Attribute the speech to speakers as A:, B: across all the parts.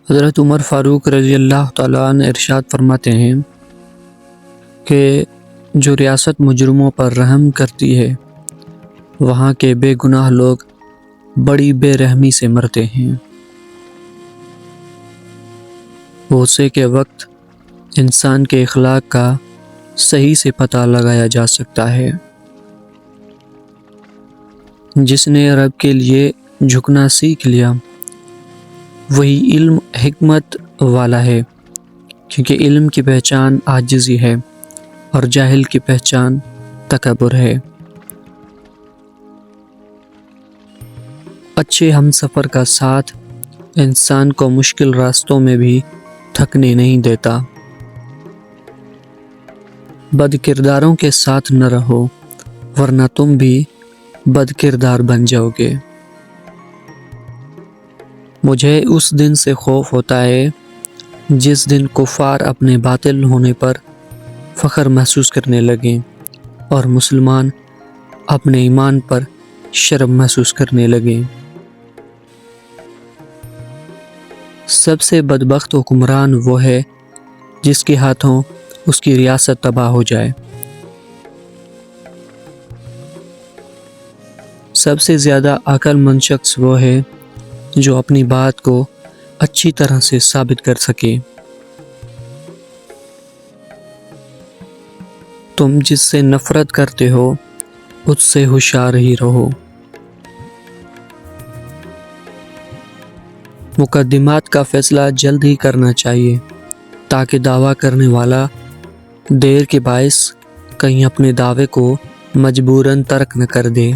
A: حضرت عمر فاروق رضی اللہ تعالیٰ عنہ ارشاد فرماتے ہیں کہ جو ریاست مجرموں پر رحم کرتی ہے وہاں کے بے گناہ لوگ بڑی بے رحمی سے مرتے ہیں۔ غصے کے وقت انسان کے اخلاق کا صحیح سے پتہ لگایا جا سکتا ہے۔ جس نے رب کے لیے جھکنا سیکھ لیا وہی علم حکمت والا ہے، کیونکہ علم کی پہچان عاجزی ہے اور جاہل کی پہچان تکبر ہے۔ اچھے ہم سفر کا ساتھ انسان کو مشکل راستوں میں بھی تھکنے نہیں دیتا۔ بد کرداروں کے ساتھ نہ رہو ورنہ تم بھی بد کردار بن جاؤ گے۔ مجھے اس دن سے خوف ہوتا ہے جس دن کفار اپنے باطل ہونے پر فخر محسوس کرنے لگیں اور مسلمان اپنے ایمان پر شرم محسوس کرنے لگیں۔ سب سے بدبخت حکمران وہ ہے جس کے ہاتھوں اس کی ریاست تباہ ہو جائے۔ سب سے زیادہ عقل مند شخص وہ ہے جو اپنی بات کو اچھی طرح سے ثابت کر سکے۔ تم جس سے نفرت کرتے ہو اس سے ہوشیار ہی رہو۔ مقدمات کا فیصلہ جلد ہی کرنا چاہیے تاکہ دعویٰ کرنے والا دیر کے باعث کہیں اپنے دعوے کو مجبوراً ترک نہ کر دے۔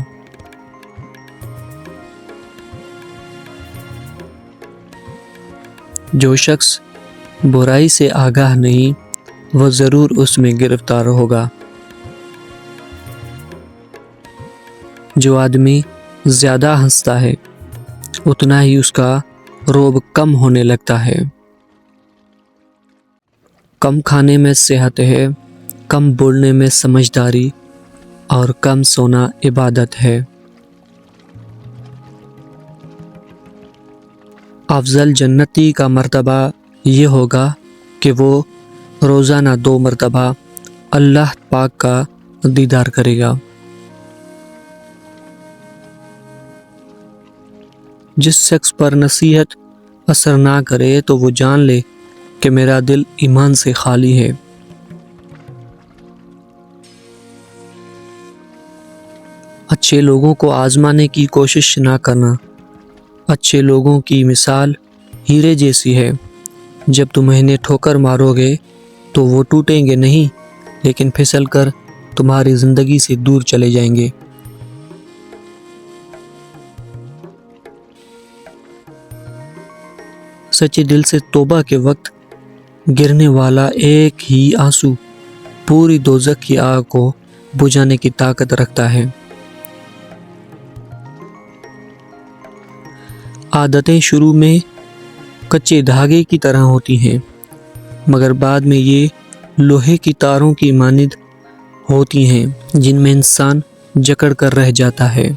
A: جو شخص برائی سے آگاہ نہیں وہ ضرور اس میں گرفتار ہوگا۔ جو آدمی زیادہ ہنستا ہے اتنا ہی اس کا روب کم ہونے لگتا ہے۔ کم کھانے میں صحت ہے، کم بولنے میں سمجھداری اور کم سونا عبادت ہے۔ افضل جنتی کا مرتبہ یہ ہوگا کہ وہ روزانہ 2 مرتبہ اللہ پاک کا دیدار کرے گا۔ جس شخص پر نصیحت اثر نہ کرے تو وہ جان لے کہ میرا دل ایمان سے خالی ہے۔ اچھے لوگوں کو آزمانے کی کوشش نہ کرنا۔ اچھے لوگوں کی مثال ہیرے جیسی ہے، جب تم انہیں ٹھوکر مارو گے تو وہ ٹوٹیں گے نہیں لیکن پھسل کر تمہاری زندگی سے دور چلے جائیں گے۔ سچے دل سے توبہ کے وقت گرنے والا ایک ہی آنسو پوری دوزخ کی آگ کو بجھانے کی طاقت رکھتا ہے۔ عادتیں شروع میں کچے دھاگے کی طرح ہوتی ہیں مگر بعد میں یہ لوہے کی تاروں کی مانند ہوتی ہیں جن میں انسان جکڑ کر رہ جاتا ہے۔